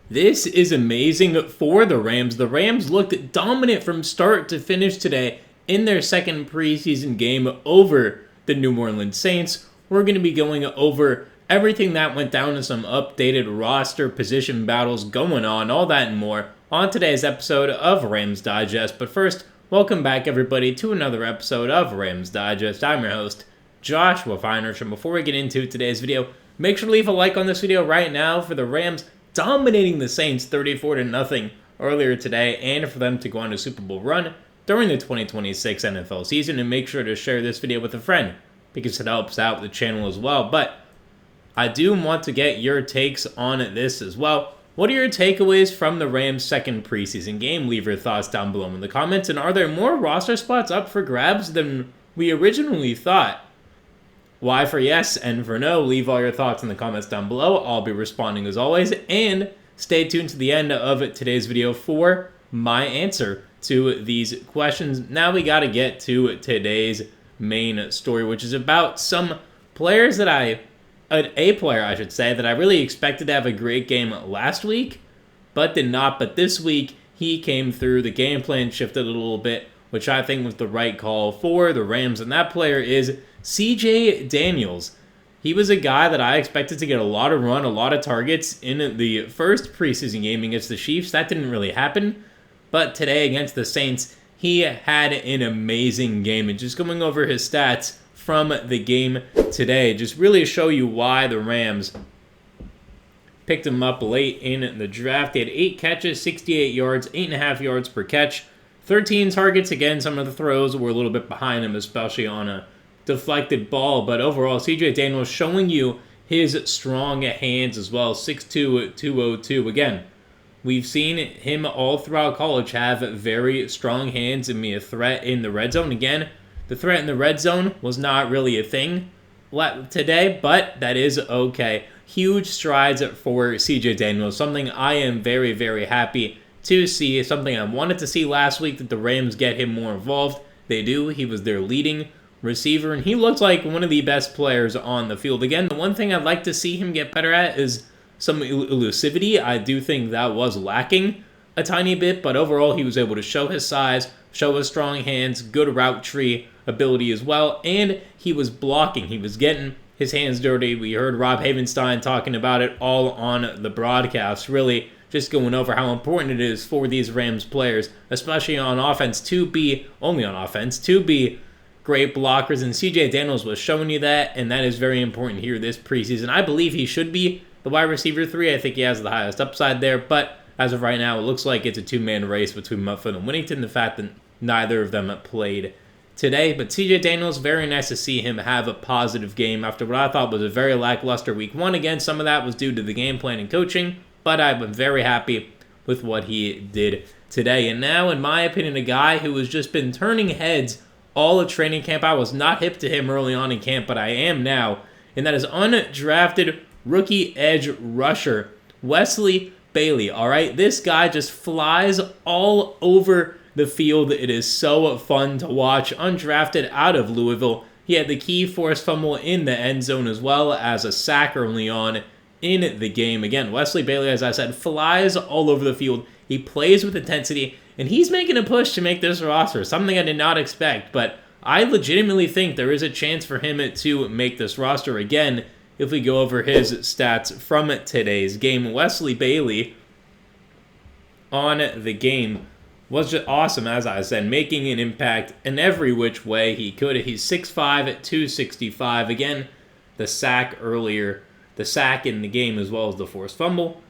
This is amazing for the Rams. The Rams looked dominant from start to finish today in their second preseason game over the New Orleans Saints. We're going to be going over everything that went down and some updated roster position battles going on, all that and more on today's episode of Rams Digest. But first, welcome back everybody to another episode of Rams Digest. I'm your host, Joshua Finehirsh, and before we get into today's video, make sure to leave a like on this video right now for the Rams dominating the Saints 34-0 earlier today, and for them to go on a Super Bowl run during the 2026 NFL season. And make sure to share this video with a friend because it helps out the channel as well. But I do want to get your takes on this as well. What are your takeaways from the Rams' second preseason game? Leave your thoughts down below in the comments. And are there more roster spots up for grabs than we originally thought? Y for yes and for no. Leave all your thoughts in the comments down below. I'll be responding as always. And stay tuned to the end of today's video for my answer to these questions. Now we got to get to today's main story, which is about some players that a player I should say, that I really expected to have a great game last week, but did not. But this week, he came through. The game plan shifted a little bit, which I think was the right call for the Rams. And that player is CJ Daniels. He was a guy that I expected to get a lot of run, a lot of targets in the first preseason game against the Chiefs. That didn't really happen. But today against the Saints, he had an amazing game. And just going over his stats from the game today, just really show you why the Rams picked him up late in the draft. He had 8 catches, 68 yards, 8.5 yards per catch, 13 targets. Again, some of the throws were a little bit behind him, especially on a deflected ball. But overall, CJ Daniels showing you his strong hands as well. 6'2", 202. Again, we've seen him all throughout college have very strong hands and be a threat in the red zone. Again, the threat in the red zone was not really a thing today, but that is okay. Huge strides for CJ Daniels, something I am very, very happy to see. Something I wanted to see last week, that the Rams get him more involved. They do. He was their leading receiver, and he looked like one of the best players on the field. Again, the one thing I'd like to see him get better at is some elusivity. I do think that was lacking a tiny bit, but overall he was able to show his size, show his strong hands, good route tree ability as well, and he was blocking. He was getting his hands dirty. We heard Rob Havenstein talking about it all on the broadcast, really just going over how important it is for these Rams players, especially on offense, to be great blockers, and CJ Daniels was showing you that, and that is very important here this preseason. I believe he should be the wide receiver 3. I think he has the highest upside there, but as of right now, it looks like it's a two-man race between Muffin and Winnington. The fact that neither of them played today, but CJ Daniels, very nice to see him have a positive game after what I thought was a very lackluster week 1. Again, some of that was due to the game plan and coaching, but I'm very happy with what he did today. And now, in my opinion, a guy who has just been turning heads all of training camp. I was not hip to him early on in camp, but I am now, and that is undrafted rookie edge rusher Wesley Bailey. All right, this guy just flies all over the field. It is so fun to watch. Undrafted out of Louisville. He had the key forced fumble in the end zone as well as a sack early on in the game. Again, Wesley Bailey, as I said, flies all over the field. He plays with intensity, and he's making a push to make this roster, something I did not expect, but I legitimately think there is a chance for him to make this roster again. If we go over his stats from today's game, Wesley Bailey on the game was just awesome, as I said, making an impact in every which way he could. He's 6'5", 265. Again, the sack earlier, the sack in the game as well as the forced fumble.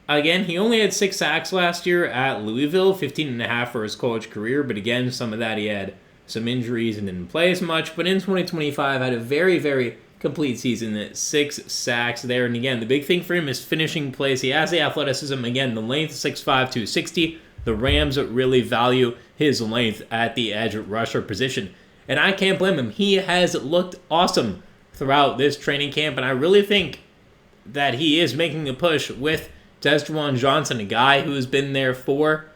Again, he only had 6 sacks last year at Louisville, 15.5 for his college career, but again, some of that he had some injuries and didn't play as much. But in 2025, had a very, very complete season, 6 sacks there. And again, the big thing for him is finishing plays. He has the athleticism, again, the length, 6'5", 260. The Rams really value his length at the edge rusher position, and I can't blame him. He has looked awesome throughout this training camp, and I really think that he is making a push with Desjuan Johnson, a guy who has been there for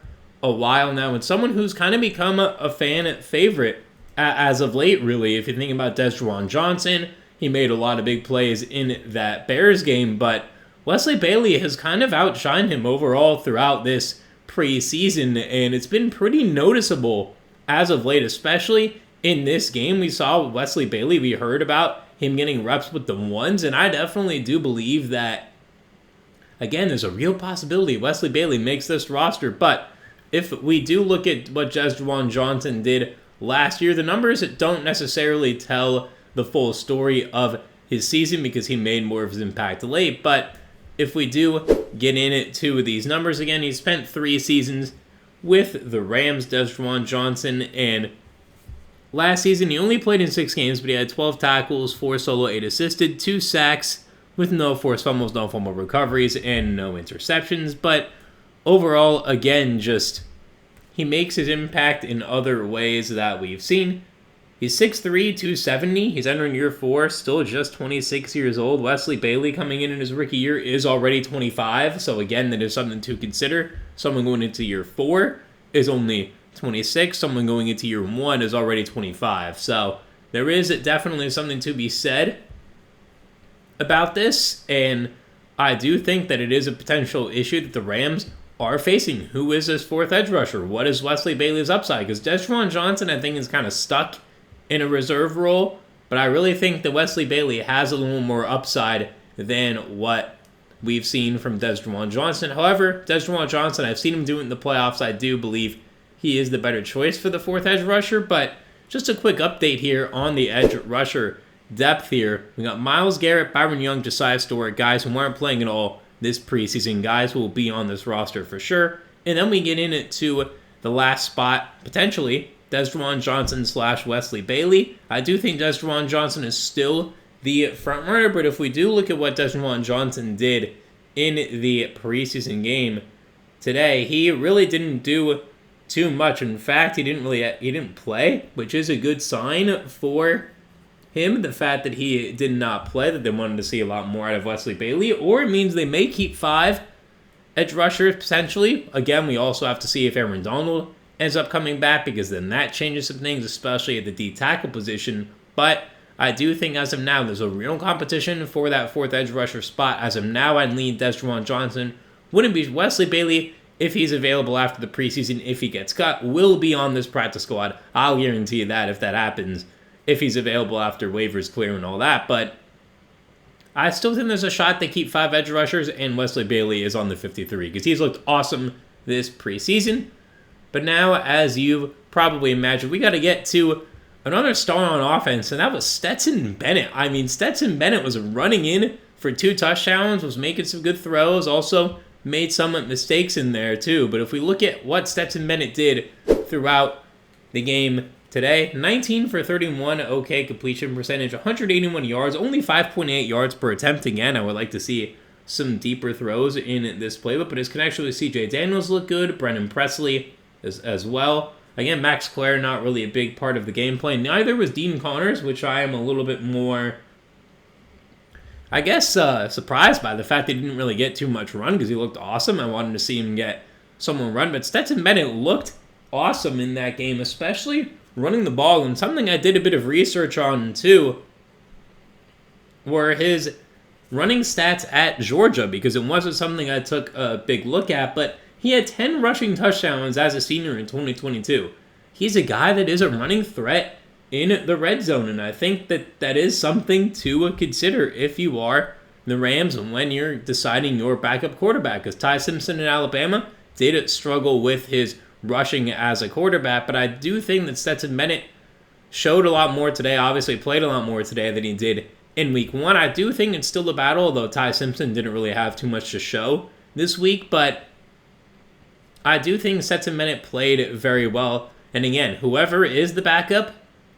a while now, and someone who's kind of become a fan favorite as of late, really. If you think about Desjuan Johnson, he made a lot of big plays in that Bears game, but Wesley Bailey has kind of outshined him overall throughout this preseason, and it's been pretty noticeable as of late, especially in this game. We saw Wesley Bailey, we heard about him getting reps with the ones, and I definitely do believe that, again, there's a real possibility Wesley Bailey makes this roster. But if we do look at what Desjuan Johnson did last year, the numbers don't necessarily tell the full story of his season because he made more of his impact late. But if we do get into these numbers again, he spent 3 seasons with the Rams, Desjuan Johnson, and last season he only played in 6 games, but he had 12 tackles, 4 solo, 8 assisted, 2 sacks, with no forced fumbles, no fumble recoveries, and no interceptions. But overall, again, just he makes his impact in other ways that we've seen. He's 6'3", 270. He's entering year 4, still just 26 years old. Wesley Bailey, coming in his rookie year, is already 25. So again, that is something to consider. Someone going into year 4 is only 26. Someone going into year 1 is already 25. So there is definitely something to be said about this, and I do think that it is a potential issue that the Rams are facing. Who is this 4th edge rusher? What is Wesley Bailey's upside? Because Desjuan Johnson, I think, is kind of stuck in a reserve role, but I really think that Wesley Bailey has a little more upside than what we've seen from Desjuan Johnson. However, Desjuan Johnson, I've seen him do it in the playoffs. I do believe he is the better choice for the 4th edge rusher, but just a quick update here on the edge rusher depth here. We got Myles, Garrett, Byron Young, Josiah Stewart, guys who aren't playing at all this preseason, guys who will be on this roster for sure. And then we get into the last spot, potentially, Desjuan Johnson / Wesley Bailey. I do think Desjuan Johnson is still the front runner, but if we do look at what Desjuan Johnson did in the preseason game today, he really didn't do too much. In fact, he didn't play, which is a good sign for him. The fact that he did not play, that they wanted to see a lot more out of Wesley Bailey, or it means they may keep 5 edge rushers potentially. Again, we also have to see if Aaron Donald ends up coming back, because then that changes some things, especially at the D tackle position. But I do think as of now, there's a real competition for that 4th edge rusher spot. As of now, I'd lean Desjuan Johnson. Wouldn't be Wesley Bailey, if he's available after the preseason, if he gets cut, will be on this practice squad. I'll guarantee you that if that happens, if he's available after waivers clear and all that. But I still think there's a shot they keep 5 edge rushers, and Wesley Bailey is on the 53, because he's looked awesome this preseason. But now, as you probably imagined, we got to get to another star on offense, and that was Stetson Bennett. I mean, Stetson Bennett was running in for 2 touchdowns, was making some good throws, also made some mistakes in there too. But if we look at what Stetson Bennett did throughout the game today, 19 for 31, okay completion percentage, 181 yards, only 5.8 yards per attempt. Again, I would like to see some deeper throws in this playbook, but his connection with CJ Daniels looked good, Brennan Presley as well. Again, Max Clare, not really a big part of the gameplay. Neither was Dean Connors, which I am a little bit more, I guess, surprised by the fact they didn't really get too much run, because he looked awesome. I wanted to see him get someone run, but Stetson Bennett looked awesome in that game, especially running the ball. And something I did a bit of research on too were his running stats at Georgia, because it wasn't something I took a big look at, but he had 10 rushing touchdowns as a senior in 2022. He's a guy that is a running threat in the red zone, and I think that is something to consider if you are the Rams and when you're deciding your backup quarterback, because Ty Simpson in Alabama did struggle with his rushing as a quarterback, but I do think that Stetson Bennett showed a lot more today, obviously played a lot more today than he did in week 1. I do think it's still a battle, although Ty Simpson didn't really have too much to show this week, but I do think Stetson Bennett played very well. And again, whoever is the backup,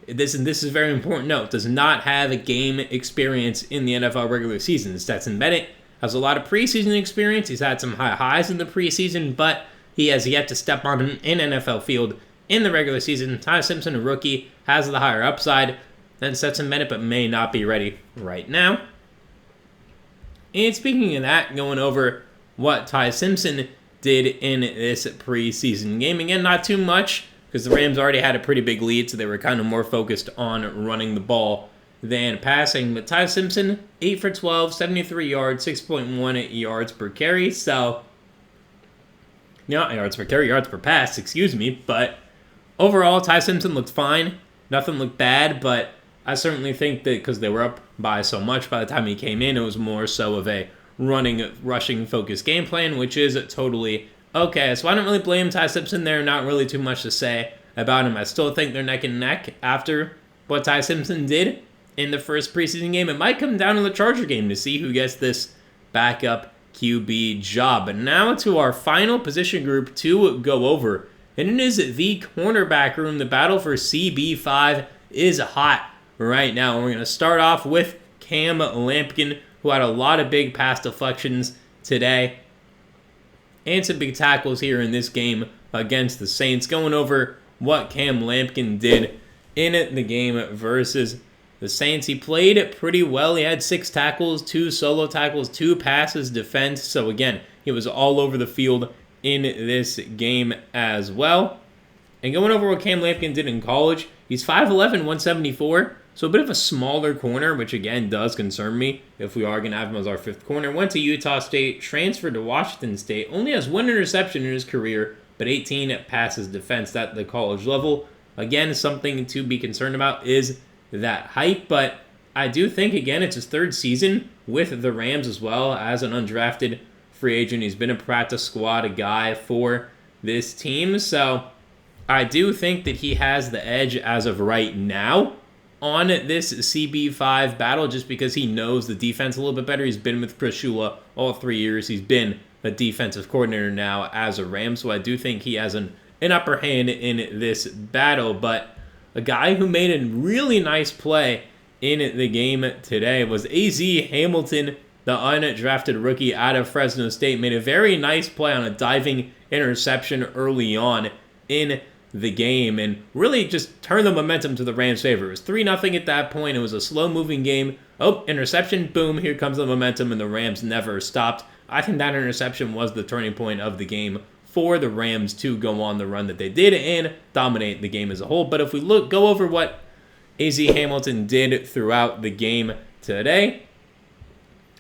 this is a very important note, does not have a game experience in the NFL regular season. Stetson Bennett has a lot of preseason experience. He's had some high highs in the preseason, but he has yet to step on an NFL field in the regular season. Ty Simpson, a rookie, has the higher upside than Stetson Bennett, but may not be ready right now. And speaking of that, going over what Ty Simpson did in this preseason game. Again, not too much, because the Rams already had a pretty big lead, so they were kind of more focused on running the ball than passing. But Ty Simpson, 8 for 12, 73 yards, 6.1 yards per carry. So, not yards per carry, yards per pass, excuse me. But overall, Ty Simpson looked fine. Nothing looked bad, but I certainly think that because they were up by so much by the time he came in, it was more so of a rushing focused game plan, which is totally okay. So I don't really blame Ty Simpson there. Not really too much to say about him. I still think they're neck and neck after what Ty Simpson did in the first preseason game. It might come down to the Charger game to see who gets this backup QB job. But now to our final position group to go over, and it is the cornerback room. The battle for CB5 is hot right now. We're going to start off with Cam Lampkin, who had a lot of big pass deflections today and some big tackles here in this game against the Saints. Going over what Cam Lampkin did in the game versus the Saints. He played pretty well. He had 6 tackles, 2 solo tackles, 2 passes defense. So again, he was all over the field in this game as well. And going over what Cam Lampkin did in college, he's 5'11", 174, so a bit of a smaller corner, which again does concern me if we are going to have him as our 5th corner. Went to Utah State, transferred to Washington State, only has 1 interception in his career, but 18 passes defense at the college level. Again, something to be concerned about is that height, but I do think, again, it's his 3rd season with the Rams as well as an undrafted free agent. He's been a practice squad guy for this team, so I do think that he has the edge as of right now on this CB5 battle just because he knows the defense a little bit better. He's been with Chris Shula all 3 years. He's been a defensive coordinator now as a Ram, so I do think he has an upper hand in this battle. But a guy who made a really nice play in the game today was A.Z. Hamilton, the undrafted rookie out of Fresno State. Made a very nice play on a diving interception early on in the game and really just turned the momentum to the Rams' favor. It was 3-0 at that point. It was a slow-moving game. Oh, interception, boom, here comes the momentum, and the Rams never stopped. I think that interception was the turning point of the game for the Rams to go on the run that they did and dominate the game as a whole. But if we go over what A.Z. Hamilton did throughout the game today,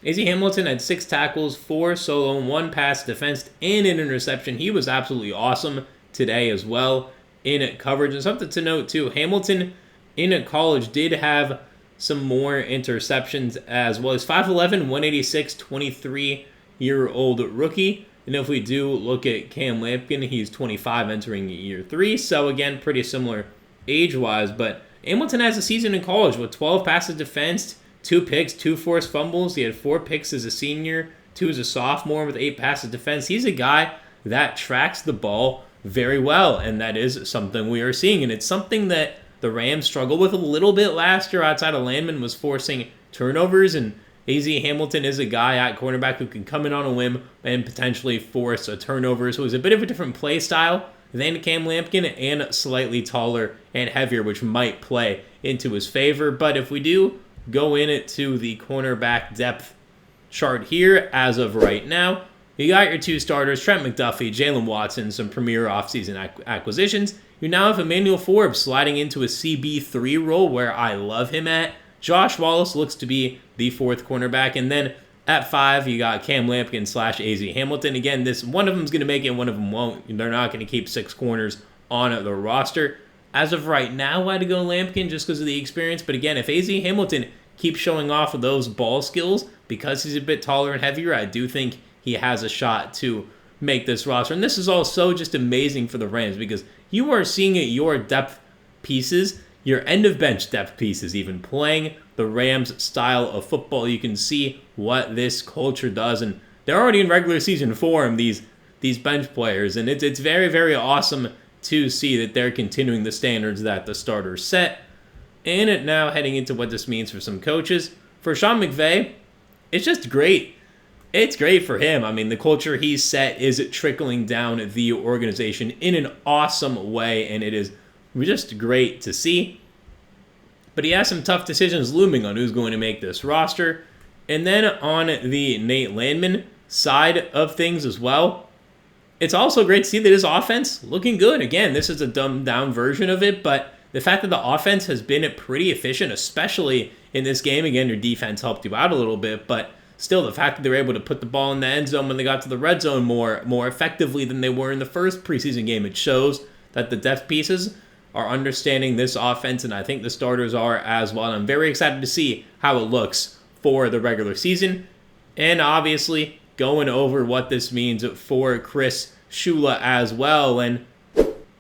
A.Z. Hamilton had 6 tackles, 4 solo, 1 pass defense, and an interception. He was absolutely awesome today as well in coverage. And something to note too, Hamilton in college did have some more interceptions as well. He's 5'11", 186, 23-year-old rookie. And if we do look at Cam Lampkin, he's 25 entering year 3. So again, pretty similar age-wise. But Hamilton has a season in college with 12 passes defensed, 2 picks, 2 forced fumbles. He had 4 picks as a senior, 2 as a sophomore with 8 passes defense. He's a guy that tracks the ball very well, and that is something we are seeing. And it's something that the Rams struggled with a little bit last year outside of Landman, was forcing turnovers, and A.Z. Hamilton is a guy at cornerback who can come in on a whim and potentially force a turnover. So he's a bit of a different play style than Cam Lampkin and slightly taller and heavier, which might play into his favor. But if we do go into the cornerback depth chart here as of right now, you got your 2 starters, Trent McDuffie, Jalen Watson, some premier offseason acquisitions. You now have Emmanuel Forbes sliding into a CB3 role where I love him at. Josh Wallace looks to be the 4th cornerback. And then at 5, you got Cam Lampkin / A.Z. Hamilton. Again, one of them's going to make it, one of them won't. They're not going to keep 6 corners on the roster. As of right now, I'd go Lampkin just because of the experience. But again, if A.Z. Hamilton keeps showing off of those ball skills because he's a bit taller and heavier, I do think he has a shot to make this roster. And this is also just amazing for the Rams because you are seeing your depth pieces, your end-of-bench depth pieces, even playing the Rams style of football. You can see what this culture does, and they're already in regular season form, these bench players, and it's very, very awesome to see that they're continuing the standards that the starters set. And now heading into what this means for some coaches. For Sean McVay, it's just great. It's great for him. I mean, the culture he's set is trickling down the organization in an awesome way, and it is just great to see. But he has some tough decisions looming on who's going to make this roster. And then on the Nate Landman side of things as well, it's also great to see that his offense looking good. Again, this is a dumbed down version of it, but the fact that the offense has been pretty efficient, especially in this game. Again, your defense helped you out a little bit, but still, the fact that they were able to put the ball in the end zone when they got to the red zone more effectively than they were in the first preseason game, it shows that the depth pieces are understanding this offense, and I think the starters are as well. And I'm very excited to see how it looks for the regular season, and obviously going over what this means for Chris Shula as well. And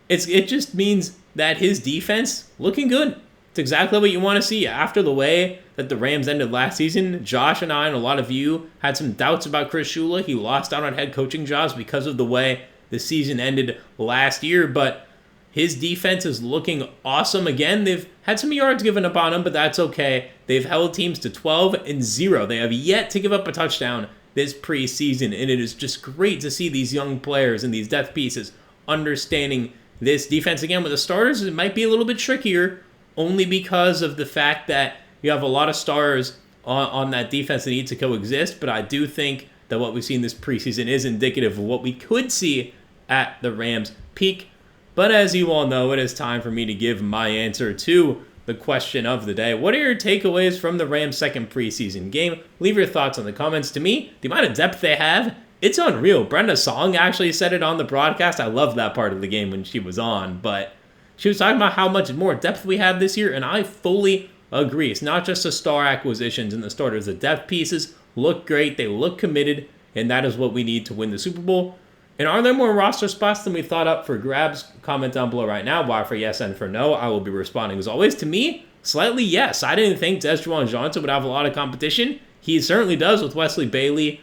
it just means that his defense looking good. It's exactly what you want to see. After the way that the Rams ended last season, Josh and I and a lot of you had some doubts about Chris Shula. He lost out on head coaching jobs because of the way the season ended last year, but his defense is looking awesome. Again, they've had some yards given up on him, but that's okay. They've held teams to 12-0. They have yet to give up a touchdown this preseason, and it is just great to see these young players and these depth pieces understanding this defense. Again, with the starters, it might be a little bit trickier only because of the fact that you have a lot of stars on that defense that need to coexist, but I do think that what we've seen this preseason is indicative of what we could see at the Rams' peak. But as you all know, it is time for me to give my answer to the question of the day. What are your takeaways from the Rams' second preseason game? Leave your thoughts in the comments. To me, the amount of depth they have, it's unreal. Brenda Song actually said it on the broadcast. I loved that part of the game when she was on, but she was talking about how much more depth we have this year, and I fully agree. It's not just the star acquisitions and the starters. The depth pieces look great. They look committed, and that is what we need to win the Super Bowl. And are there more roster spots than we thought up for grabs? Comment down below right now. Why for yes and for no. I will be responding as always. To me, slightly yes. I didn't think Desjuan Johnson would have a lot of competition. He certainly does with Wesley Bailey.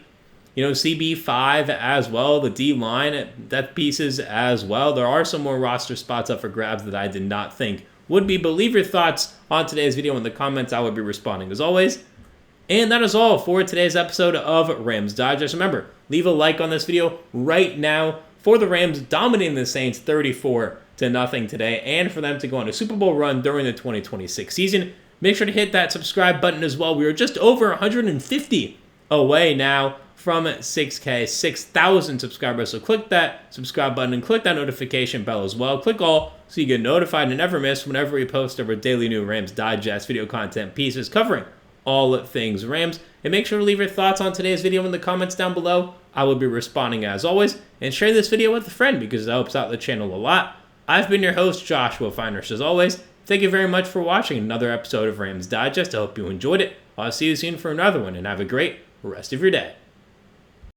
CB5 as well. The D-line, depth pieces as well. There are some more roster spots up for grabs that I did not think would be. But leave your thoughts on today's video in the comments. I will be responding as always. And that is all for today's episode of Rams Digest. Remember, leave a like on this video right now for the Rams dominating the Saints 34-0 today, and for them to go on a Super Bowl run during the 2026 season. Make sure to hit that subscribe button as well. We are just over 150 away now from 6,000 subscribers. So click that subscribe button and click that notification bell as well. Click all so you get notified and never miss whenever we post our daily new Rams Digest video content pieces covering all things Rams. And make sure to leave your thoughts on today's video in the comments down below. I will be responding as always. And share this video with a friend because it helps out the channel a lot. I've been your host, Joshua Finehirsh, as always. Thank you very much for watching another episode of Rams Digest. I hope you enjoyed it. I'll see you soon for another one, and have a great rest of your day.